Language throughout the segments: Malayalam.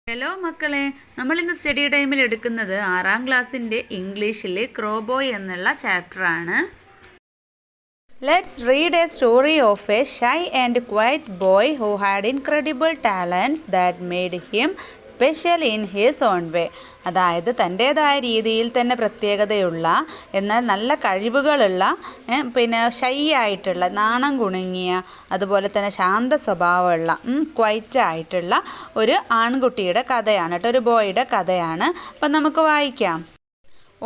ഹലോ മക്കളെ, നമ്മളിന്ന് സ്റ്റഡി ടൈമിൽ എടുക്കുന്നത് 6ാം ക്ലാസ്സിൻ്റെ ഇംഗ്ലീഷിലെ ക്രോബോയ് എന്നുള്ള ചാപ്റ്ററാണ്. Let's read a story of a shy and quiet boy who had incredible talents that made him special in his own way. അതായത് തൻ്റേതായ രീതിയിൽ തന്നെ പ്രത്യേകതയുള്ള എന്നാൽ നല്ല കഴിവുകളുള്ള ഷൈ ആയിട്ടുള്ള നാണം കുണുങ്ങിയ അതുപോലെ തന്നെ ശാന്ത സ്വഭാവമുള്ള ക്വൈറ്റ് ആയിട്ടുള്ള ഒരു ആൺകുട്ടിയുടെ കഥയാണ് കേട്ടോ, ഒരു ബോയുടെ കഥയാണ്. അപ്പം നമുക്ക് വായിക്കാം.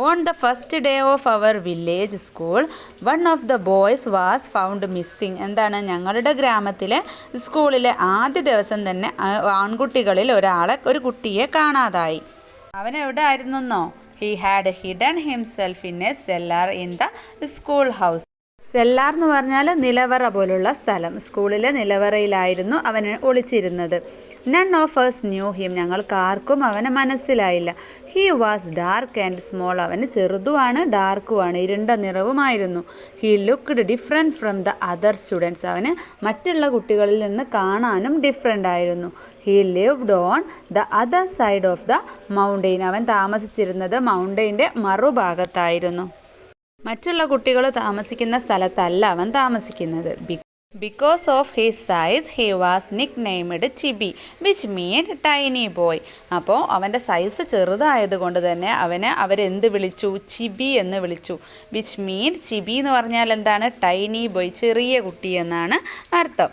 On the first day of our village school, one of the boys was found missing. എന്താണ്, ഞങ്ങളുടെ ഗ്രാമത്തിലെ സ്കൂളിലെ ആദ്യ ദിവസം തന്നെ ആൺകുട്ടികളിൽ ഒരു കുട്ടിയെ കാണാതായി. അവൻ എവിടെ ആയിരുന്നോ? He had hidden himself in a cellar in the school house. Cellar എന്ന് പറഞ്ഞാൽ നിലവറ പോലുള്ള സ്ഥലം. സ്കൂളിലെ നിലവറയിലായിരുന്നു അവൻ ഒളിച്ചിരുന്നത്. None of us knew him. ഞങ്ങൾക്കാർക്കും അവനെ മനസ്സിലായില്ല. He was dark and small. അവന് ചെറുതുമാണ്, ഡാർക്കുമാണ്, ഇരുണ്ട നിറവുമായിരുന്നു. He looked different from the other students. അവന് മറ്റുള്ള കുട്ടികളിൽ നിന്ന് കാണാനും ഡിഫറെൻ്റ് ആയിരുന്നു. He lived on the other side of the mountain. അവൻ താമസിച്ചിരുന്നത് മൗണ്ടെയിൻ്റെ മറുഭാഗത്തായിരുന്നു. മറ്റുള്ള കുട്ടികൾ താമസിക്കുന്ന സ്ഥലത്തല്ല അവൻ താമസിക്കുന്നത്. Because of his size, he was nicknamed Chibi, which meant tiny boy. അപ്പോൾ അവൻ്റെ സൈസ് ചെറുതായതുകൊണ്ട് തന്നെ അവരെന്ത് വിളിച്ചു? ചിബി എന്ന് വിളിച്ചു. വിച്ച് മീൻ, ചിബി എന്ന് പറഞ്ഞാൽ എന്താണ്? ടൈനി ബോയ്, ചെറിയ കുട്ടി എന്നാണ് അർത്ഥം.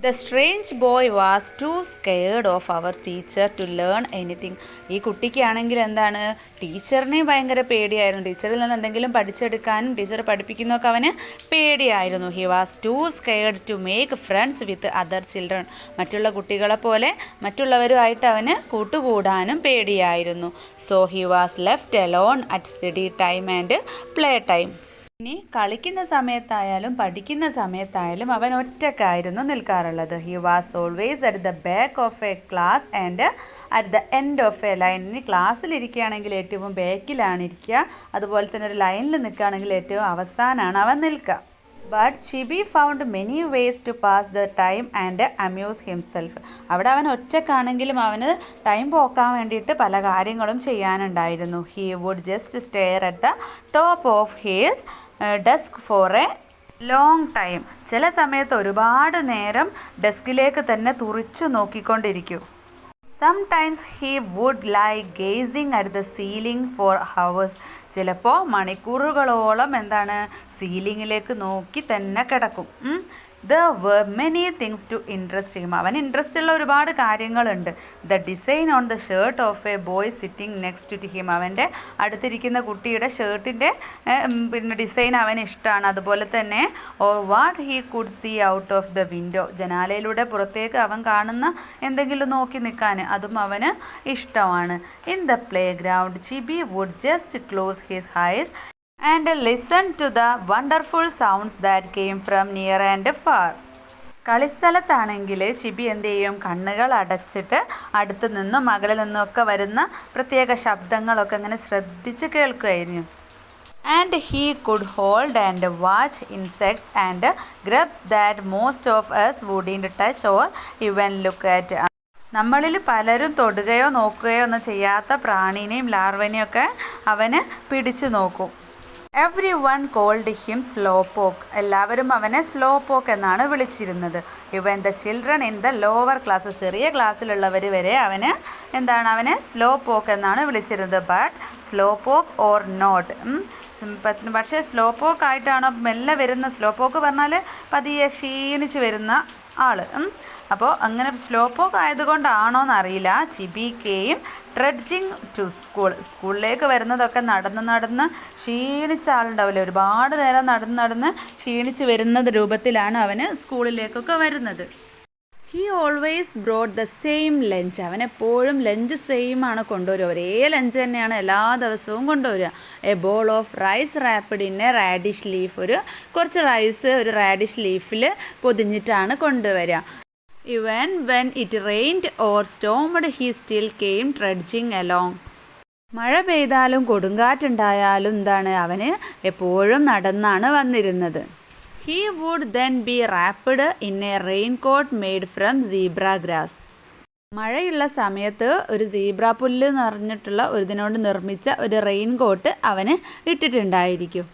The strange boy was too scared of our teacher to learn anything. ഈ കുട്ടിക്കാണെങ്കിൽ എന്താണ്, ടീച്ചറിനെ ഭയങ്കര പേടിയായിരുന്നു. ടീച്ചറിൽ നിന്ന് എന്തെങ്കിലും പഠിച്ചെടുക്കാനും ടീച്ചർ പഠിപ്പിക്കുന്നതൊക്കെ അവന് പേടിയായിരുന്നു. He was too scared to make friends with other children. മറ്റുള്ള കുട്ടികളെ പോലെ മറ്റുള്ളവരുമായിട്ട് അവന് കൂട്ടുകൂടാനും പേടിയായിരുന്നു. So he was left alone at study time and play time. ഇനി കളിക്കുന്ന സമയത്തായാലും പഠിക്കുന്ന സമയത്തായാലും അവൻ ഒറ്റക്കായിരുന്നു നിൽക്കാറുള്ളത്. He was always at the back of a class and at the end of a line. ഇനി ക്ലാസ്സിലിരിക്കുകയാണെങ്കിൽ ഏറ്റവും ബാക്കിലാണ് ഇരിക്കുക, അതുപോലെ തന്നെ ഒരു ലൈനിൽ നിൽക്കുകയാണെങ്കിൽ ഏറ്റവും അവസാനമാണ് അവൻ നിൽക്കുക. But Chibi found many ways to pass the time and amuse himself. അവിടെ അവൻ ഒറ്റക്കാണെങ്കിലും അവന് ടൈം പോക്കാൻ വേണ്ടിയിട്ട് പല കാര്യങ്ങളും ചെയ്യാനുണ്ടായിരുന്നു. He would just stare at the top of his desk for a long time. ചില സമയത്ത് ഒരുപാട് നേരം ഡെസ്കിലേക്ക് തന്നെ തുറിച്ചു നോക്കിക്കൊണ്ടിരിക്കും. Sometimes he would lie gazing at the ceiling for hours. ചിലപ്പോൾ മണിക്കൂറുകളോളം സീലിങ്ങിലേക്ക് നോക്കി തന്നെ കിടക്കും. There were many things to interest him. അവന് ഇൻട്രസ്റ്റ് ഉള്ള ഒരുപാട് കാര്യങ്ങളുണ്ട്. The design on the shirt of a boy sitting next to him. അവൻ്റെ അടുത്തിരിക്കുന്ന കുട്ടിയുടെ ഷർട്ടിൻ്റെ ഡിസൈൻ അവന് ഇഷ്ടമാണ്. അതുപോലെ തന്നെ or what he could see out of the window. ജനാലയിലൂടെ പുറത്തേക്ക് അവൻ കാണുന്ന എന്തെങ്കിലും നോക്കി നിൽക്കാൻ അതും അവന് ഇഷ്ടമാണ്. In the playground, Chibi would just close his eyes and listen to the wonderful sounds that came from near and far. കളിസ്ഥലത്താണെങ്കിൽ ചിബി എന്ത് ചെയ്യും? കണ്ണുകൾ അടച്ചിട്ട് അടുത്ത് നിന്നും അകലിൽ നിന്നുമൊക്കെ വരുന്ന പ്രത്യേക ശബ്ദങ്ങളൊക്കെ അങ്ങനെ ശ്രദ്ധിച്ച് കേൾക്കുമായിരുന്നു. And he could hold and watch insects and grubs that most of us wouldn't touch or even look at. നമ്മളിൽ പലരും തൊടുകയോ നോക്കുകയോ ഒന്നും ചെയ്യാത്ത പ്രാണീനെയും ലാർവനെയും ഒക്കെ അവന് പിടിച്ചു നോക്കും. Everyone called him slow poke. എല്ലാവരും അവനെ സ്ലോ പോക്ക് എന്നാണ് വിളിച്ചിരുന്നത്. Even the children in the lower class. ചെറിയ ക്ലാസ്സിലുള്ളവർ വരെ അവനെ സ്ലോ പോക്ക് എന്നാണ് വിളിച്ചിരുന്നത്. But slow poke or not, പക്ഷേ സ്ലോ പോക്ക് ആയിട്ടാണോ മെല്ലെ വരുന്ന? സ്ലോ പോക്ക് പറഞ്ഞാൽ പതിയെ ക്ഷീണിച്ച് വരുന്ന ആൾ. അപ്പോൾ അങ്ങനെ സ്ലോ പോക്ക് ആയതുകൊണ്ടാണോ എന്നറിയില്ല, ചിബിക്കെയും ട്രെഡ്ജിങ് ടു സ്കൂളിലേക്ക് വരുന്നതൊക്കെ നടന്ന് ക്ഷീണിച്ച ആളുണ്ടാവില്ലേ, ഒരുപാട് നേരം നടന്ന് ക്ഷീണിച്ച് വരുന്ന രൂപത്തിലാണ് അവന് സ്കൂളിലേക്കൊക്കെ വരുന്നത്. He always brought the same lunch. അവനെപ്പോഴും ലഞ്ച് സെയിം ആണ് കൊണ്ടുവരിക, ഒരേ ലഞ്ച് തന്നെയാണ് എല്ലാ ദിവസവും കൊണ്ടുവരിക. A ball of rice wrapped in a radish leaf. കുറച്ച് റൈസ് ഒരു റാഡിഷ് ലീഫിൽ പൊതിഞ്ഞിട്ടാണ് കൊണ്ടുവരിക. Even when it rained or stormed, he still came trudging along. മഴ പെയ്താലും കൊടുങ്കാറ്റുണ്ടായാലും അവന് എപ്പോഴും നടന്നാണ് വന്നിരുന്നത്. He would then be wrapped in a raincoat made from zebra grass. മഴയുള്ള സമയത്ത് ഒരു സീബ്ര പുല്ല് നിറഞ്ഞിട്ടുള്ള ഇതിനോട് നിർമ്മിച്ച ഒരു റെയിൻ കോട്ട് അവന് ഇട്ടിട്ടുണ്ടായിരിക്കും.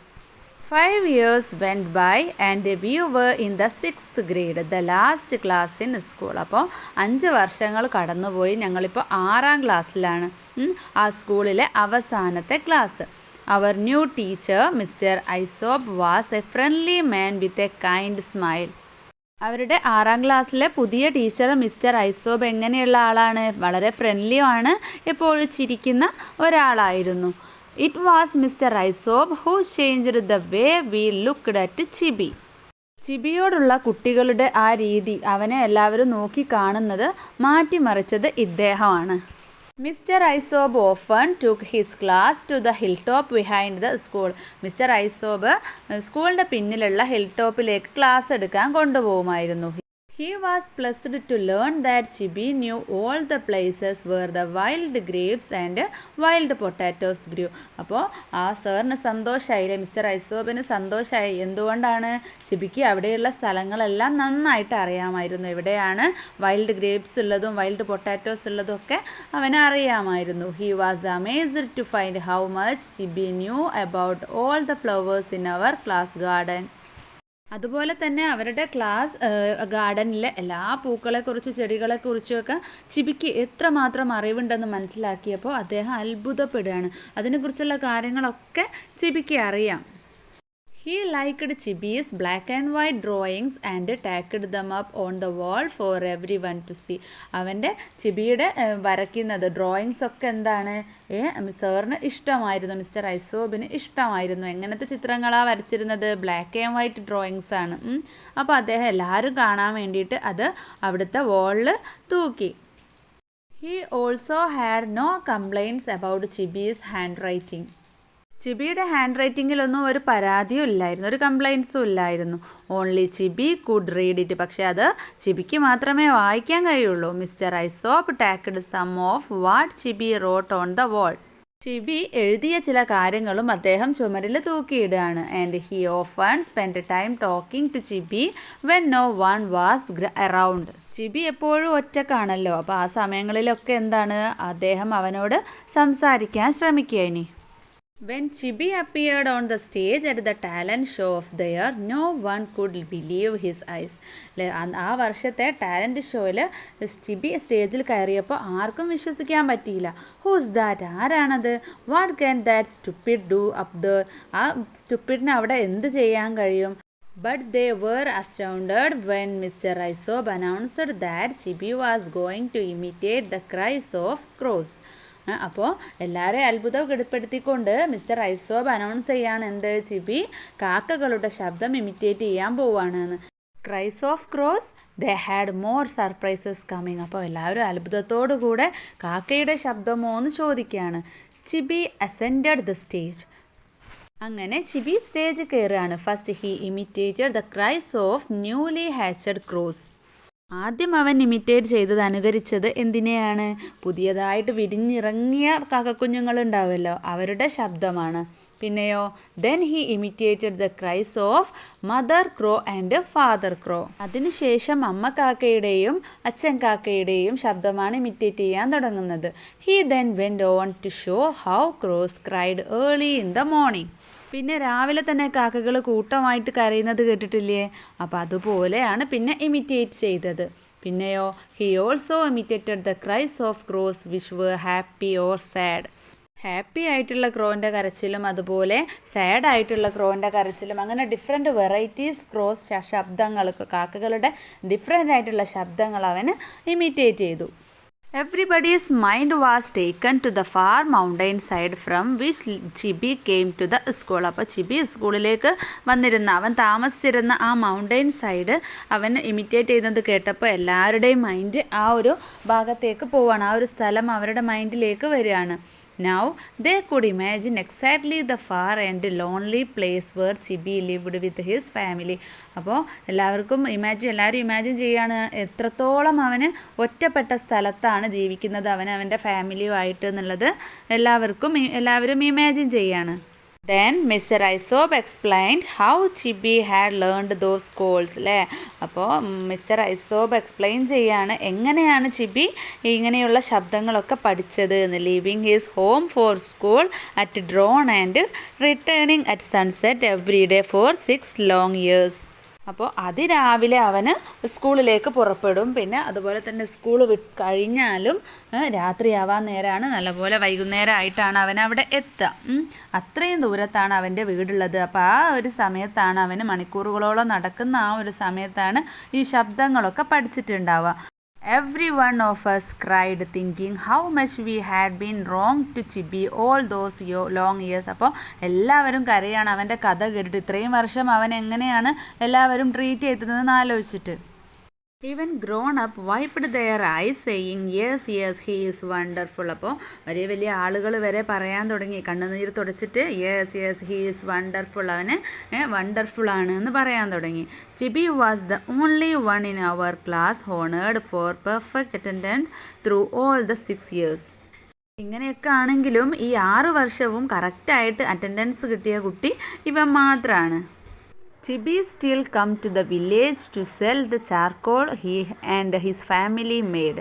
5 years went by and we were in the 6th grade, the last class in school. അപ്പോൾ 5 വർഷങ്ങൾ കടന്നുപോയി, ഞങ്ങളിപ്പോൾ 6ാം ക്ലാസ്സിലാണ്, ആ സ്കൂളിലെ അവസാനത്തെ ക്ലാസ്. അവർ new teacher Mr Isobe was a friendly man with a kind smile. അവരുടെ 6ാം ക്ലാസ്സിലെ പുതിയ ടീച്ചർ മിസ്റ്റർ ഐസോബ് എങ്ങനെയുള്ള ആളാണ്? വളരെ ഫ്രണ്ട്ലിയാണ്, എപ്പോഴും ചിരിക്കുന്ന ഒരാളായിരുന്നു. It was Mr. Isob who changed the way we looked at Chibi. ചിബിയോടുള്ള കുട്ടികളുടെ ആ രീതി, അവനെ എല്ലാവരും നോക്കി കാണുന്നത് മാറ്റിമറിച്ചത് ഇദ്ദേഹമാണ്. Mr Isobe often took his class to the hill top behind the school. Mr Isobe സ്കൂളിൻ്റെ പിന്നിലുള്ള ഹിൽ ടോപ്പിലേക്ക് ക്ലാസ് എടുക്കാൻ കൊണ്ടുപോകുമായിരുന്നു. He was pleased to learn that Chibi knew all the places where the wild grapes and wild potatoes grew. അപ്പോൾ ആ സാറിന് സന്തോഷമായില്ലേ, മിസ്റ്റർ ഐസോബിന് സന്തോഷമായി. എന്തുകൊണ്ടാണ്? ചിബിക്ക് അവിടെയുള്ള സ്ഥലങ്ങളെല്ലാം നന്നായിട്ട് അറിയാമായിരുന്നു. എവിടെയാണ് വൈൽഡ് ഗ്രേപ്സ് ഉള്ളതും വൈൽഡ് പൊട്ടാറ്റോസ് ഉള്ളതും ഒക്കെ അവന് അറിയാമായിരുന്നു. He was amazed to find how much Chibi knew about all the flowers in our class garden. അതുപോലെ തന്നെ അവരുടെ ക്ലാസ് ഗാർഡനിലെ എല്ലാ പൂക്കളെക്കുറിച്ചും ചെടികളെക്കുറിച്ചുമൊക്കെ ചിബിക്ക് എത്രമാത്രം അറിവുണ്ടെന്ന് മനസ്സിലാക്കിയപ്പോൾ അദ്ദേഹം അത്ഭുതപ്പെടുകയാണ്. അതിനെക്കുറിച്ചുള്ള കാര്യങ്ങളൊക്കെ ചിബിക്ക് അറിയാം. He liked Chibi's black and white drawings and tacked them up on the wall for everyone to see. അവൻ്റെ ചിബിയുടെ വരയ്ക്കുന്നത് ഡ്രോയിങ്സ് ഒക്കെ എന്താണ്, സാറിന് ഇഷ്ടമായിരുന്നു, മിസ്റ്റർ ഐസോബിന് ഇഷ്ടമായിരുന്നു. എങ്ങനത്തെ ചിത്രങ്ങളാണ് വരച്ചിരുന്നത്? ബ്ലാക്ക് ആൻഡ് വൈറ്റ് ഡ്രോയിങ്സ് ആണ്. അപ്പോൾ അദ്ദേഹം എല്ലാവരും കാണാൻ വേണ്ടിയിട്ട് അത് അവിടുത്തെ വാളിൽ തൂക്കി. He also had no complaints about Chibi's handwriting. ചിബിയുടെ ഹാൻഡ് റൈറ്റിങ്ങിലൊന്നും ഒരു പരാതിയും ഇല്ലായിരുന്നു, ഒരു കംപ്ലൈൻസും ഇല്ലായിരുന്നു. Only Chibi could read it. പക്ഷേ അത് ചിബിക്ക് മാത്രമേ വായിക്കാൻ കഴിയുള്ളൂ. Mr Isobe tacked some of what Chibi wrote on the wall. Chibi എഴുതിയ ചില കാര്യങ്ങളും അദ്ദേഹം ചുമരിൽ തൂക്കിയിടുകയാണ്. And he often spend time talking to Chibi when no one was around. Chibi എപ്പോഴും ഒറ്റക്കാണല്ലോ, അപ്പോൾ ആ സമയങ്ങളിലൊക്കെ എന്താണ്, അദ്ദേഹം അവനോട് സംസാരിക്കാൻ ശ്രമിക്കുക. ഇനി When Chibi appeared on the stage at the talent show of the year, no one could believe his eyes. ആ വർഷത്തെ ടാലൻറ്റ് ഷോയിൽ ചിബി സ്റ്റേജിൽ കയറിയപ്പോൾ ആർക്കും വിശ്വസിക്കാൻ പറ്റിയില്ല. Who's that? ആരാണത്? What can that stupid do up there? ആ സ്റ്റുപ്പിഡിന് അവിടെ എന്ത് ചെയ്യാൻ കഴിയും? But they were astounded when Mr. Isob announced that Chibi was going to imitate the cries of crows. അപ്പോൾ എല്ലാവരെയും അത്ഭുതപ്പെടുത്തിക്കൊണ്ട് മിസ്റ്റർ ഐസോബ് അനൗൺസ് ചെയ്യാണ്, എന്ത്, ചിബി കാക്കകളുടെ ശബ്ദം ഇമിറ്റേറ്റ് ചെയ്യാൻ പോവുകയാണെന്ന്. Cries of crows, they had more surprises coming. അപ്പോൾ എല്ലാവരും അത്ഭുതത്തോടു കൂടെ കാക്കയുടെ ശബ്ദമോ എന്ന് ചോദിക്കുകയാണ്. Chibi ascended the stage. അങ്ങനെ ചിബി സ്റ്റേജ് കയറുകയാണ്. First he imitated the cries of newly hatched crows. ആദ്യം അവൻ ഇമിറ്റേറ്റ് ചെയ്തത്, അനുകരിച്ചത് എന്തിനെയാണ്? പുതിയതായിട്ട് വിരിഞ്ഞിറങ്ങിയ കാക്കക്കുഞ്ഞുങ്ങൾ ഉണ്ടാവുമല്ലോ, അവരുടെ ശബ്ദമാണ്. പിന്നെയോ then he imitated the cries of mother crow and father crow. അതിനുശേഷം അമ്മ കാക്കയുടെയും അച്ഛൻ കാക്കയുടെയും ശബ്ദമാണ് ഇമിറ്റേറ്റ് ചെയ്യാൻ തുടങ്ങുന്നത്. He then went on to show how crows cried early in the morning. പിന്നെ രാവിലെ തന്നെ കാക്കകൾ കൂട്ടമായിട്ട് കരയുന്നത് കേട്ടിട്ടില്ലേ? അപ്പോൾ അതുപോലെയാണ് പിന്നെ ഇമിറ്റേറ്റ് ചെയ്തത്. പിന്നെയോ he also imitated the cries of crows which were happy or sad. Happy ആയിട്ടുള്ള ക്രോൻ്റെ കരച്ചിലും അതുപോലെ സാഡ് ആയിട്ടുള്ള ക്രോൻ്റെ കരച്ചിലും, അങ്ങനെ ഡിഫറെൻറ്റ് വെറൈറ്റീസ് ക്രോസ് ശബ്ദങ്ങൾ, കാക്കകളുടെ ഡിഫറെൻ്റ് ആയിട്ടുള്ള ശബ്ദങ്ങൾ അവന് ഇമിറ്റേറ്റ് ചെയ്തു. Everybody's mind was taken to the far mountain side from which Chibi came to the school. അപ്പോൾ ചിബി സ്കൂളിലേക്ക് വന്നിരുന്ന, അവൻ താമസിച്ചിരുന്ന ആ മൗണ്ടൈൻ സൈഡ് അവൻ ഇമിറ്റേറ്റ് ചെയ്യുന്നത് കേട്ടപ്പോൾ എല്ലാവരുടെയും മൈൻഡ് ആ ഒരു ഭാഗത്തേക്ക് പോവുകയാണ്, ആ ഒരു സ്ഥലം അവരുടെ മൈൻഡിലേക്ക് വരികയാണ്. Now they could imagine exactly the far and lonely place where Chibi lived with his family. അപ്പോൾ എല്ലാവരും ഇമാജിൻ ചെയ്യുകയാണ് എത്രത്തോളം അവന് ഒറ്റപ്പെട്ട സ്ഥലത്താണ് ജീവിക്കുന്നത് അവൻ അവൻ്റെ ഫാമിലിയുമായിട്ട് എന്നുള്ളത് എല്ലാവരും ഇമാജിൻ ചെയ്യാണ്. Then Mr. Isop explained how Chibi had learned those calls അല്ലേ. അപ്പോൾ മിസ്റ്റർ ഐസോബ് എക്സ്പ്ലെയിൻ ചെയ്യാണ് എങ്ങനെയാണ് ചിബി ഇങ്ങനെയുള്ള ശബ്ദങ്ങളൊക്കെ പഠിച്ചത് എന്ന്. Leaving his home for school at dawn and returning at sunset every day for 6 long years. അപ്പോൾ അതിരാവിലെ അവന് സ്കൂളിലേക്ക് പുറപ്പെടും. പിന്നെ അതുപോലെ തന്നെ സ്കൂൾ കഴിഞ്ഞാലും രാത്രിയാവാൻ നേരമാണ്, നല്ലപോലെ വൈകുന്നേരമായിട്ടാണ് അവൻ അവിടെ എത്തുക. അത്രയും ദൂരത്താണ് അവൻ്റെ വീടുള്ളത്. അപ്പോൾ ആ ഒരു സമയത്താണ് അവന് മണിക്കൂറുകളോളം നടക്കുന്ന ആ ഒരു സമയത്താണ് ഈ ശബ്ദങ്ങളൊക്കെ പഠിച്ചിട്ടുണ്ടാവുക. Every one of us cried thinking how much we had been wrong to Chibi all those long years. അപ്പോൾ എല്ലാവരും കരയാണ് അവൻ്റെ കഥ കേട്ടിട്ട്. ഇത്രയും വർഷം അവൻ എങ്ങനെയാണ് എല്ലാവരും ട്രീറ്റ് ചെയ്തതെന്ന് ആലോചിച്ചിട്ട്. Even grown up wiped their eyes saying yes he is wonderful. അപ്പോൾ വലിയ ആളുകൾ വരെ പറയാൻ തുടങ്ങി, കണ്ണുനീർ തുടച്ചിട്ട് yes he is wonderful, അവന് വണ്ടർഫുൾ ആണ് എന്ന് പറയാൻ തുടങ്ങി. Chibi was the only one in our class honored for perfect attendance through all the 6 years. ഇങ്ങനെയൊക്കെ ആണെങ്കിലും ഈ 6 വർഷവും കറക്റ്റായിട്ട് അറ്റൻഡൻസ് കിട്ടിയ കുട്ടി ഇവൻ മാത്രമാണ്. Chibi still come to the village to sell the charcoal he and his family made.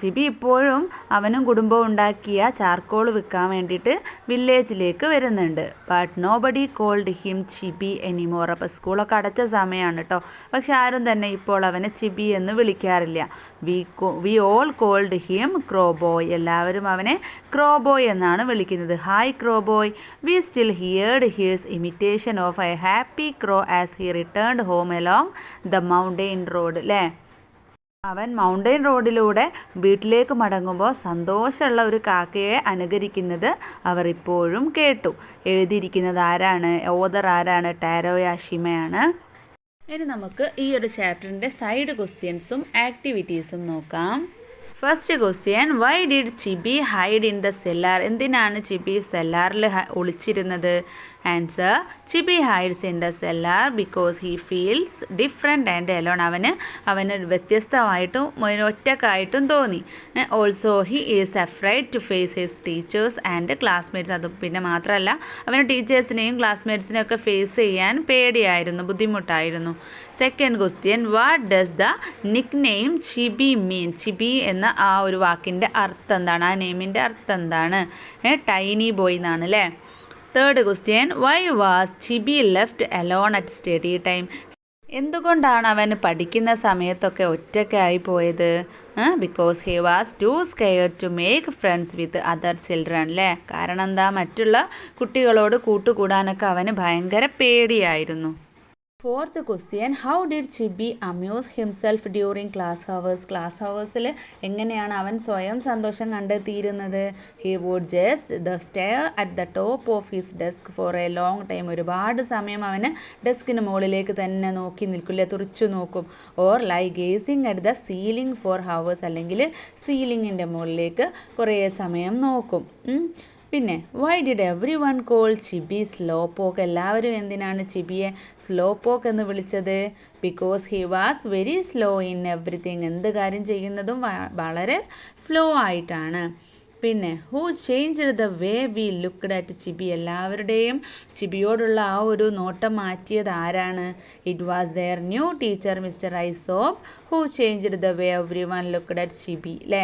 ചിബി ഇപ്പോഴും അവനും കുടുംബവും ഉണ്ടാക്കിയ ചാർക്കോൾ വിൽക്കാൻ വേണ്ടിയിട്ട് വില്ലേജിലേക്ക് വരുന്നുണ്ട്. But nobody called him Chibi anymore. അപ്പോൾ സ്കൂളൊക്കെ അടച്ച സമയമാണ് കേട്ടോ. പക്ഷെ ആരും തന്നെ ഇപ്പോൾ അവനെ ചിബി എന്ന് വിളിക്കാറില്ല. We all called him Crow Boy. എല്ലാവരും അവനെ ക്രോബോയ് എന്നാണ് വിളിക്കുന്നത്. Hi Crow Boy. We still heard his imitation of a happy crow as he returned home along the mountain road. അല്ലേ, അവൻ മൗണ്ടെയിൻ റോഡിലൂടെ വീട്ടിലേക്ക് മടങ്ങുമ്പോൾ സന്തോഷമുള്ള ഒരു കാക്കയെ അനുകരിക്കുന്നത് അവർ ഇപ്പോഴും കേട്ടു. എഴുതിയിരിക്കുന്നത് ആരാണ്? ഓദർ ആരാണ്? ടാരോ യാഷിമയാണ്. ഇനി നമുക്ക് ഈ ഒരു ചാപ്റ്ററിൻ്റെ സൈഡ് ക്വസ്റ്റ്യൻസും ആക്ടിവിറ്റീസും നോക്കാം. First question, why did Chibi hide in the cellar? എന്തിനാണ് ചിബി സെല്ലാറിൽ ഒളിച്ചിരുന്നത്? Answer, Chibi hides in the cellar because he feels different and alone. അവന് വ്യത്യസ്തമായിട്ടും ഒറ്റക്കായിട്ടും തോന്നി. Also he is afraid to face his teachers and classmates. അത് പിന്നെ മാത്രമല്ല, അവന് ടീച്ചേഴ്സിനെയും ക്ലാസ്മേറ്റ്സിനെയും ഒക്കെ ഫേസ് ചെയ്യാൻ പേടിയായിരുന്നു, ബുദ്ധിമുട്ടായിരുന്നു. Second question, what does the Nick name ചിബി മീൻ? ചിബി എന്ന ആ ഒരു വാക്കിൻ്റെ അർത്ഥം എന്താണ്? ആ നെയിമിൻ്റെ അർത്ഥം എന്താണ്? ടൈനി ബോയ് എന്നാണ് അല്ലേ. Third question, why was Chibi left alone at study time? എന്തുകൊണ്ടാണ് അവൻ പഠിക്കുന്ന സമയത്തൊക്കെ ഒറ്റയ്ക്കായി പോയത്? Because he was too scared to make friends with other children. അല്ലേ, കാരണം എന്താ, മറ്റുള്ള കുട്ടികളോട് കൂട്ടുകൂടാനൊക്കെ അവന് ഭയങ്കര പേടിയായിരുന്നു. Fourth question, how did Chibi amuse himself during class hours? Class ഹവേഴ്സിൽ എങ്ങനെയാണ് അവൻ സ്വയം സന്തോഷം കണ്ടെത്തിയിരുന്നത്? He would just stare at the top of his desk for a long time. ഒരുപാട് സമയം അവന് ഡെസ്കിന് മുകളിലേക്ക് തന്നെ നോക്കി നിൽക്കില്ല, തുറച്ചു നോക്കും. Or lie gazing at the ceiling for hours, അല്ലെങ്കിൽ സീലിങ്ങിൻ്റെ മുകളിലേക്ക് കുറേ സമയം നോക്കും. പിന്നെ why did everyone call Chibi slow poke? എല്ലാവരും എന്തിനാണ് ചിബിയെ സ്ലോ പോക്ക് എന്ന് വിളിച്ചത്? Because he was very slow in everything. എന്ത് കാര്യം ചെയ്യുന്നതും വളരെ സ്ലോ ആയിട്ടാണ്. പിന്നെ who changed the way we looked at Chibi? എല്ലാവരുടെയും ചിബിയോടുള്ള ആ ഒരു നോട്ടം മാറ്റിയത് ആരാണ്? It was their new teacher Mr ഐസോബ് who changed the way every one looked at ചിബി. അല്ലേ,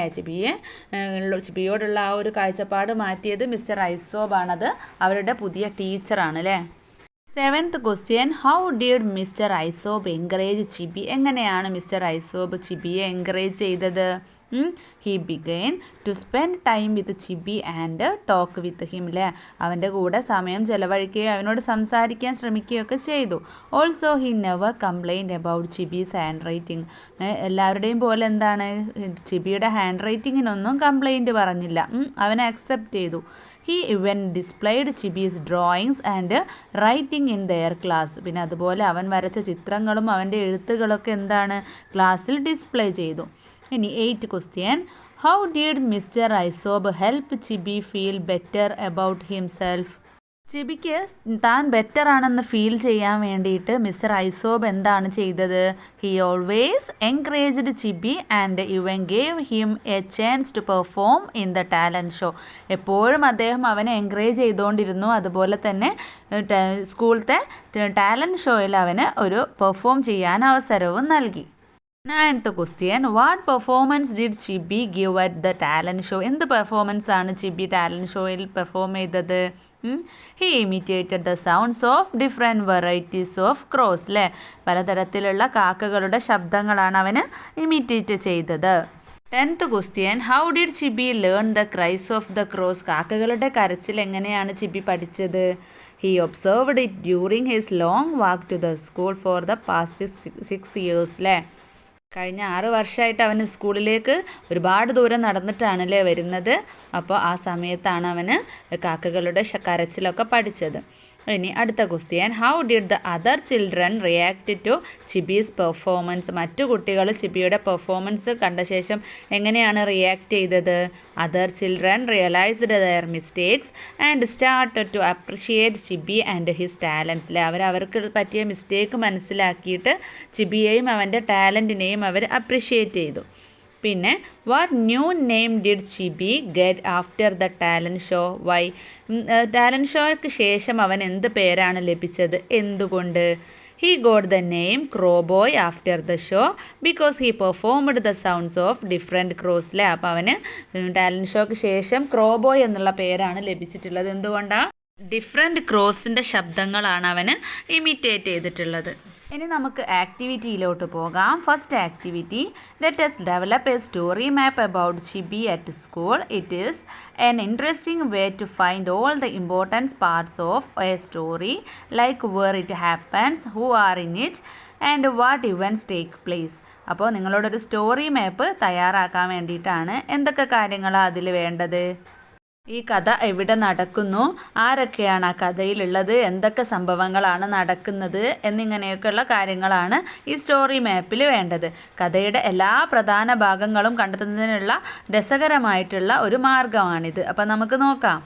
ചിബിയോടുള്ള ആ ഒരു കാഴ്ചപ്പാട് മാറ്റിയത് മിസ്റ്റർ ഐസോബാണത്. അവരുടെ പുതിയ ടീച്ചറാണ് അല്ലേ. Seventh question, how did Mr Isobe encourage Chibi? എങ്ങനെയാണ് മിസ്റ്റർ ഐസോബ് ചിബിയെ എൻകറേജ് ചെയ്തത്? He began to spend time with Chibi and talk with him. അല്ലേ, അവൻ്റെ കൂടെ സമയം ചെലവഴിക്കുകയും അവനോട് സംസാരിക്കാൻ ശ്രമിക്കുകയൊക്കെ ചെയ്തു. Also he never complained about Chibi's handwriting. എല്ലാവരുടെയും പോലെ എന്താണ്, ചിബിയുടെ ഹാൻഡ് റൈറ്റിങ്ങിനൊന്നും കംപ്ലൈൻറ്റ് പറഞ്ഞില്ല, അവനെ അക്സെപ്റ്റ് ചെയ്തു. He even displayed Chibi's drawings and writing in their class. പിന്നെ അതുപോലെ അവൻ വരച്ച ചിത്രങ്ങളും അവൻ്റെ എഴുത്തുകളൊക്കെ എന്താണ്, ക്ലാസ്സിൽ ഡിസ്പ്ലേ ചെയ്തു. ഇനി 8th question, how did Mr Isobe help Chibi feel better about himself? ചിബിക്ക് താൻ ബെറ്റർ ആണെന്ന് ഫീൽ ചെയ്യാൻ വേണ്ടിയിട്ട് മിസ്റ്റർ ഐസോബ് എന്താണ് ചെയ്തത്? He always encouraged Chibi and even gave him a chance to perform in the talent show. എപ്പോഴും അദ്ദേഹം അവനെ എൻകറേജ് ചെയ്തുകൊണ്ടിരുന്നു. അതുപോലെ തന്നെ സ്കൂളത്തെ ടാലൻറ്റ് ഷോയിൽ അവന് ഒരു പെർഫോം ചെയ്യാൻ അവസരവും നൽകി. 9th question. What performance did Chibi give at the talent show? എന്ത് പെർഫോമൻസ് ആണ് ചിബി ടാലൻറ്റ് ഷോയിൽ പെർഫോം ചെയ്തത്? He imitated the sounds of different varieties of cross. അല്ലേ, പലതരത്തിലുള്ള കാക്കകളുടെ ശബ്ദങ്ങളാണ് അവന് ഇമിറ്റേറ്റ് ചെയ്തത്. 10th question. How did Chibi learn the cries of the crows? കാക്കകളുടെ കരച്ചിൽ എങ്ങനെയാണ് ചിബി പഠിച്ചത്? He observed it during his long walk to the school for the past 6 years. അല്ലേ, കഴിഞ്ഞ 6 വർഷമായിട്ട് അവന് സ്കൂളിലേക്ക് ഒരുപാട് ദൂരം നടന്നിട്ടാണല്ലേ വരുന്നത്. അപ്പോൾ ആ സമയത്താണ് അവന് കാക്കകളുടെ കരച്ചിലൊക്കെ പഠിച്ചത്. ഇനി അടുത്ത question. How did the other children react to Chibi's performance? മറ്റു കുട്ടികൾ ചിബിയുടെ പെർഫോമൻസ് കണ്ട ശേഷം എങ്ങനെയാണ് റിയാക്ട് ചെയ്തത്? Other children realised their mistakes and started to appreciate Chibi and his talents. അവർക്ക് പറ്റിയ മിസ്റ്റേക്ക് മനസ്സിലാക്കിയിട്ട് ചിബിയെയും അവൻ്റെ ടാലൻറ്റിനെയും അവർ അപ്രിഷിയേറ്റ് ചെയ്തു. പിന്നെ what new name did Chibi get after the talent show? Why? Talent ഷോയ്ക്ക് ശേഷം അവൻ എന്ത് പേരാണ് ലഭിച്ചത്? എന്തുകൊണ്ട്? He got the name Crow Boy after the show because he performed the sounds of different ക്രോസിലെ. അപ്പോൾ അവന് ടാലൻറ്റ് ഷോയ്ക്ക് ശേഷം ക്രോബോയ് എന്നുള്ള പേരാണ് ലഭിച്ചിട്ടുള്ളത്. എന്തുകൊണ്ടാണ്? ഡിഫറെൻറ്റ് ക്രോസിൻ്റെ ശബ്ദങ്ങളാണ് അവന് ഇമിറ്റേറ്റ് ചെയ്തിട്ടുള്ളത്. ഇനി നമുക്ക് ആക്ടിവിറ്റിയിലോട്ട് പോകാം. First activity. Let us develop a story map about Chibi at school. It is an interesting way to find all the important parts of a story, like where it happens, who are in it, and what events take place. അപ്പോൾ നിങ്ങളോടൊരു സ്റ്റോറി മാപ്പ് തയ്യാറാക്കാൻ വേണ്ടിയിട്ടാണ്. എന്തൊക്കെ കാര്യങ്ങളാണ് അതിൽ വേണ്ടത്? ഈ കഥ എവിടെ നടക്കുന്നു, ആരൊക്കെയാണ് ആ കഥയിലുള്ളത്, എന്തൊക്കെ സംഭവങ്ങളാണ് നടക്കുന്നത് എന്നിങ്ങനെയൊക്കെയുള്ള കാര്യങ്ങളാണ് ഈ സ്റ്റോറി മാപ്പിൽ വേണ്ടത്. കഥയുടെ എല്ലാ പ്രധാന ഭാഗങ്ങളും കണ്ടെത്തുന്നതിനുള്ള രസകരമായിട്ടുള്ള ഒരു മാർഗമാണിത്. അപ്പം നമുക്ക് നോക്കാം.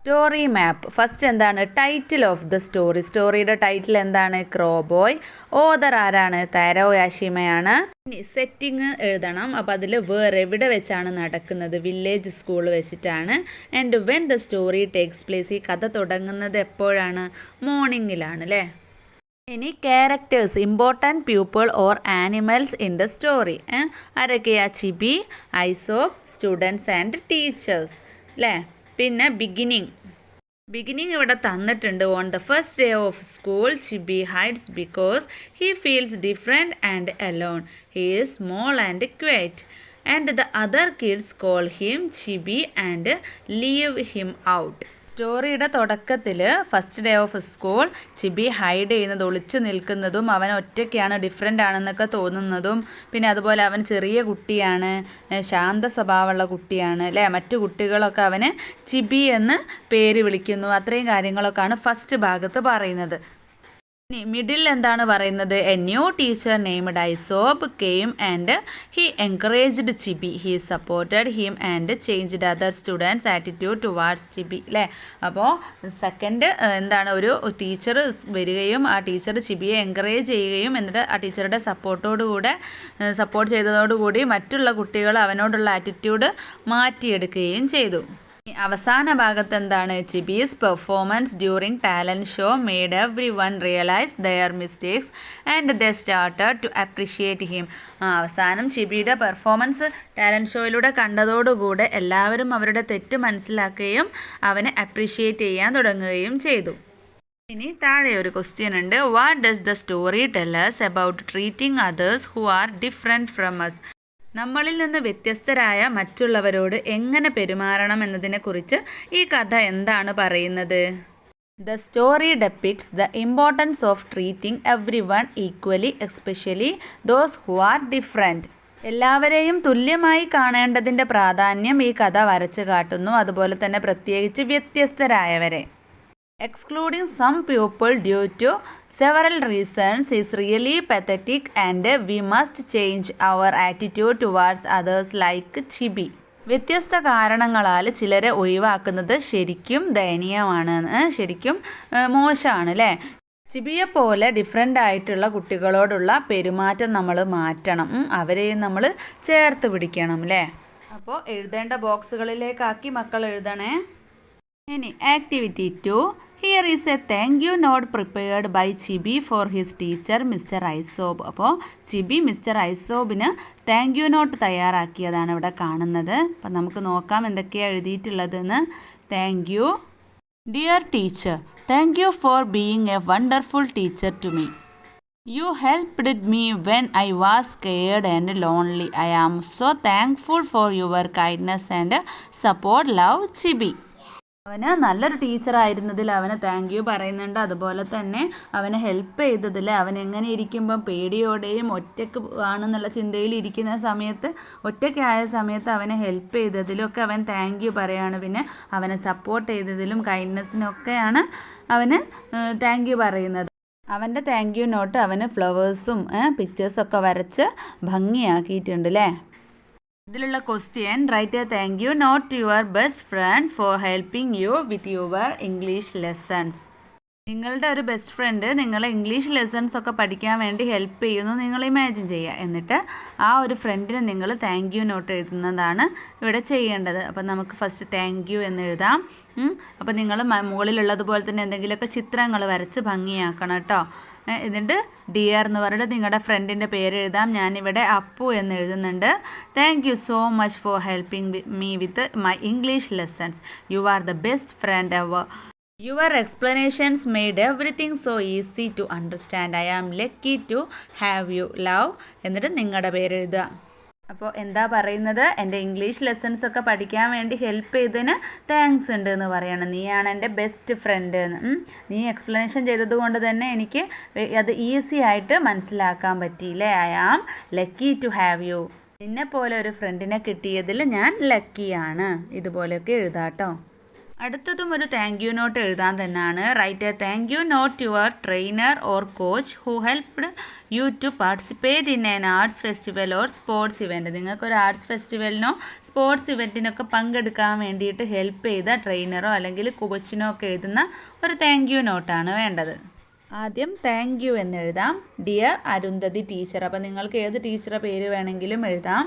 Story map. ഫസ്റ്റ് എന്താണ്? Title of the story. സ്റ്റോറിയുടെ ടൈറ്റിൽ എന്താണ്? ക്രോബോയ്. ഓതർ ആരാണ്? താരോ യാഷിമയാണ്. ഇനി സെറ്റിങ് എഴുതണം. അപ്പോൾ അതിൽ എവിടെ വെച്ചാണ് നടക്കുന്നത്? വില്ലേജ് സ്കൂൾ വെച്ചിട്ടാണ്. And when the story takes place. ഈ കഥ തുടങ്ങുന്നത് എപ്പോഴാണ്? മോർണിംഗിലാണ് അല്ലേ. ഇനി characters, important people or animals in the story. ആരൊക്കെയാ? Chibi, Isobe, students and teachers അല്ലേ. പിന്നെ ബിഗിനിങ് ഇവിടെ തന്നിട്ടുണ്ട്. On the first day of school Chibi hides because he feels different and alone. He is small and quiet and the other kids call him Chibi and leave him out. സ്റ്റോറിയുടെ തുടക്കത്തിൽ first day of school ചിബി hide ചെയ്യുന്നത്, ഒളിച്ചു നിൽക്കുന്നതും അവൻ ഒറ്റയ്ക്കാണ്, ഡിഫറെൻ്റ് ആണെന്നൊക്കെ തോന്നുന്നതും, പിന്നെ അതുപോലെ അവൻ ചെറിയ കുട്ടിയാണ്, ശാന്ത സ്വഭാവമുള്ള കുട്ടിയാണ് അല്ലേ. മറ്റു കുട്ടികളൊക്കെ അവന് ചിബി എന്ന് പേര് വിളിക്കുന്നു. അത്രയും കാര്യങ്ങളൊക്കെയാണ് ഫസ്റ്റ് ഭാഗത്ത് പറയുന്നത്. ഇനി മിഡിൽ എന്താണ് പറയുന്നത്? A new teacher named Isobe came and he encouraged Chibi. He supported him and changed other students attitude towards Chibi അല്ലേ. അപ്പോൾ സെക്കൻഡ് എന്താണ്? ഒരു ടീച്ചർ വരികയും ആ ടീച്ചർ ചിബിയെ എൻകറേജ് ചെയ്യുകയും എന്നിട്ട് ആ ടീച്ചറുടെ സപ്പോർട്ട് ചെയ്തതോടുകൂടി മറ്റുള്ള കുട്ടികൾ അവനോടുള്ള ആറ്റിറ്റ്യൂഡ് മാറ്റിയെടുക്കുകയും ചെയ്തു. അവസാന ഭാഗത്ത് എന്താണ്? Chibi's performance during talent show made everyone realise their mistakes and they started to appreciate him. അവസാനം ചിബിയുടെ പെർഫോമൻസ് ടാലൻറ്റ് ഷോയിലൂടെ കണ്ടതോടുകൂടെ എല്ലാവരും അവരുടെ തെറ്റ് മനസ്സിലാക്കുകയും അവനെ അപ്രിഷിയേറ്റ് ചെയ്യാൻ തുടങ്ങുകയും ചെയ്തു. ഇനി താഴെ ഒരു ക്വസ്റ്റ്യൻ ഉണ്ട്. What does the story tell us about treating others who are different from us? നമ്മളിൽ നിന്ന് വ്യത്യസ്തരായ മറ്റുള്ളവരോട് എങ്ങനെ പെരുമാറണം എന്നതിനെക്കുറിച്ച് ഈ കഥ എന്താണ് പറയുന്നത്? The story depicts the importance of treating everyone equally, especially those who are different. എല്ലാവരെയും തുല്യമായി കാണേണ്ടതിൻ്റെ പ്രാധാന്യം ഈ കഥ വരച്ചു കാട്ടുന്നു. അതുപോലെ തന്നെ പ്രത്യേകിച്ച് വ്യത്യസ്തരായവരെ. Excluding some people due to several reasons is really pathetic and we must change our attitude towards others like Chibi. വ്യത്യസ്ത കാരണങ്ങളാൽ ചിലരെ ഒഴിവാക്കുന്നത് ശരിക്കും ദയനീയമാണ്, ശരിക്കും മോശമാണ് അല്ലേ. ചിബിയെ പോലെ ഡിഫറെൻ്റ് ആയിട്ടുള്ള കുട്ടികളോടുള്ള പെരുമാറ്റം നമ്മൾ മാറ്റണം, അവരെയും നമ്മൾ ചേർത്ത് പിടിക്കണം അല്ലേ. അപ്പോൾ എഴുതേണ്ട ബോക്സുകളിലേക്കാക്കി മക്കൾ എഴുതണേ. ഇനി activity 2. Here is a thank you note prepared by Chibi for his teacher Mr Isobe. അപ്പോൾ ചിബി മിസ്റ്റർ ഐസോബിന് താങ്ക് യു നോട്ട് തയ്യാറാക്കിയതാണ് ഇവിടെ കാണുന്നത്. അപ്പം നമുക്ക് നോക്കാം എന്തൊക്കെയാണ് എഴുതിയിട്ടുള്ളതെന്ന്. Thank you dear teacher, thank you for being a wonderful teacher to me. You helped me when I was scared and lonely. I am so thankful for your kindness and support. Love, Chibi. അവന് നല്ലൊരു ടീച്ചറായിരുന്നതിൽ അവന് താങ്ക് യു പറയുന്നുണ്ട്. അതുപോലെ തന്നെ അവനെ ഹെൽപ്പ് ചെയ്തതിൽ അവൻ എങ്ങനെ ഇരിക്കുമ്പം പേടിയോടെയും ഒറ്റയ്ക്ക് ആണെന്നുള്ള ചിന്തയിൽ ഇരിക്കുന്ന സമയത്ത്, ഒറ്റയ്ക്കായ സമയത്ത് അവനെ ഹെൽപ്പ് ചെയ്തതിലൊക്കെ അവൻ താങ്ക് യു പറയാണ്. പിന്നെ അവനെ സപ്പോർട്ട് ചെയ്തതിലും കൈൻഡ്നെസ്സിനൊക്കെയാണ് അവന് താങ്ക് യു പറയുന്നത്. അവൻ്റെ താങ്ക് യു നോട്ട് അവന് ഫ്ലവേഴ്സും പിക്ചേഴ്സൊക്കെ വരച്ച് ഭംഗിയാക്കിയിട്ടുണ്ട് അല്ലേ. ഇതിലുള്ള question, write a thank you note to your best friend for helping you with your English lessons. നിങ്ങളുടെ ഒരു ബെസ്റ്റ് ഫ്രണ്ട് നിങ്ങളെ ഇംഗ്ലീഷ് ലെസൺസ് ഒക്കെ പഠിക്കാൻ വേണ്ടി ഹെൽപ്പ് ചെയ്യുന്നു നിങ്ങൾ ഇമാജിൻ ചെയ്യുക. എന്നിട്ട് ആ ഒരു ഫ്രണ്ടിന് നിങ്ങൾ താങ്ക് യു നോട്ട് എഴുതുന്നതാണ് ഇവിടെ ചെയ്യേണ്ടത്. അപ്പം നമുക്ക് ഫസ്റ്റ് താങ്ക് യു എന്ന് എഴുതാം. അപ്പോൾ നിങ്ങൾ മുകളിലുള്ളതുപോലെ തന്നെ എന്തെങ്കിലുമൊക്കെ ചിത്രങ്ങൾ വരച്ച് ഭംഗിയാക്കണം കേട്ടോ. എന്നിട്ട് ഡിയർ എന്ന് പറഞ്ഞിട്ട് നിങ്ങളുടെ ഫ്രണ്ടിൻ്റെ പേര് എഴുതാം. ഞാനിവിടെ അപ്പു എന്ന് എഴുതുന്നുണ്ട്. Thank you so much for helping me with my English lessons. You are the best friend ever. Your explanations made everything so easy to understand. I am lucky to have you. Love. എന്നിട്ട് നിങ്ങളുടെ പേര് എഴുതുക. അപ്പോൾ എന്താ പറയുന്നത്, എൻ്റെ ഇംഗ്ലീഷ് ലെസൺസ് ഒക്കെ പഠിക്കാൻ വേണ്ടി ഹെൽപ്പ് ചെയ്തതിന് താങ്ക്സ് ഉണ്ട് എന്ന് പറയണം. നീയാണ് എൻ്റെ ബെസ്റ്റ് ഫ്രണ്ട് എന്ന്. നീ എക്സ്പ്ലനേഷൻ ചെയ്തത് കൊണ്ട് തന്നെ എനിക്ക് അത് ഈസി ആയിട്ട് മനസ്സിലാക്കാൻ പറ്റിയില്ലേ. I am lucky to have you. നിന്നെ പോലെ ഒരു ഫ്രണ്ടിനെ കിട്ടിയതിൽ ഞാൻ ലക്കിയാണ്. ഇതുപോലെയൊക്കെ എഴുതാട്ടോ. അടുത്തതും ഒരു താങ്ക് യു നോട്ട് എഴുതാൻ തന്നെയാണ്. Write a thank you note your trainer or coach who helped you to participate in an arts festival or sports event. നിങ്ങൾക്കൊരു ആർട്സ് ഫെസ്റ്റിവലിനോ സ്പോർട്സ് ഇവൻറ്റിനൊക്കെ പങ്കെടുക്കാൻ വേണ്ടിയിട്ട് ഹെൽപ്പ് ചെയ്ത ട്രെയിനറോ അല്ലെങ്കിൽ കോച്ചിനോ ഒക്കെ എഴുതുന്ന ഒരു താങ്ക് യു നോട്ടാണ് വേണ്ടത്. ആദ്യം താങ്ക് യു എന്ന് എഴുതാം. Dear Arundhati teacher. അപ്പോൾ നിങ്ങൾക്ക് ഏത് ടീച്ചറുടെ പേര് വേണമെങ്കിലും എഴുതാം.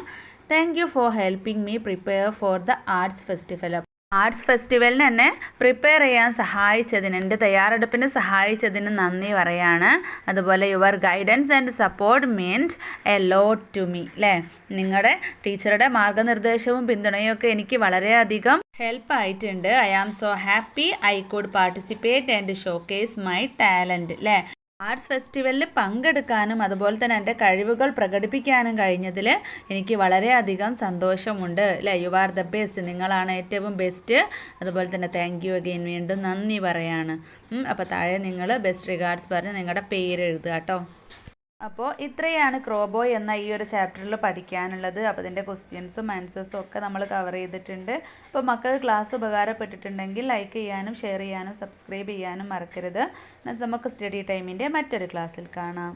Thank you for helping me prepare for the arts festival. Arts ഫെസ്റ്റിവലിന് എന്നെ പ്രിപ്പയർ ചെയ്യാൻ സഹായിച്ചതിന്, എൻ്റെ തയ്യാറെടുപ്പിന് സഹായിച്ചതിന് നന്ദി പറയാണ്. അതുപോലെ your guidance and support meant a lot to me അല്ലേ. നിങ്ങളുടെ ടീച്ചറുടെ മാർഗനിർദ്ദേശവും പിന്തുണയും ഒക്കെ എനിക്ക് വളരെയധികം ഹെൽപ്പ് ആയിട്ടുണ്ട്. I am so happy I could participate and showcase my talent അല്ലേ. ആർട്സ് ഫെസ്റ്റിവലിൽ പങ്കെടുക്കാനും അതുപോലെ തന്നെ എൻ്റെ കഴിവുകൾ പ്രകടിപ്പിക്കാനും കഴിഞ്ഞതിൽ എനിക്ക് വളരെയധികം സന്തോഷമുണ്ട് അല്ലേ. You are the best. നിങ്ങളാണ് ഏറ്റവും ബെസ്റ്റ്. അതുപോലെ തന്നെ താങ്ക് യു അഗെയിൻ, വീണ്ടും നന്ദി പറയാണ്. അപ്പോൾ താഴെ നിങ്ങൾ ബെസ്റ്റ് റിഗാർഡ്സ് പറഞ്ഞ് നിങ്ങളുടെ പേര് എഴുതുക കേട്ടോ. അപ്പോൾ ഇത്രയാണ് ക്രോബോയ് എന്ന ഈ ഒരു ചാപ്റ്ററിൽ പഠിക്കാനുള്ളത്. അപ്പോൾ ഇതിൻ്റെ ക്വസ്റ്റ്യൻസും ആൻസേഴ്സും ഒക്കെ നമ്മൾ കവർ ചെയ്തിട്ടുണ്ട്. അപ്പോൾ മക്കൾ ക്ലാസ് ഉപകാരപ്പെട്ടിട്ടുണ്ടെങ്കിൽ ലൈക്ക് ചെയ്യാനും ഷെയർ ചെയ്യാനും സബ്സ്ക്രൈബ് ചെയ്യാനും മറക്കരുത്. നമുക്ക് സ്റ്റഡി ടൈമിൻ്റെ മറ്റൊരു ക്ലാസ്സിൽ കാണാം.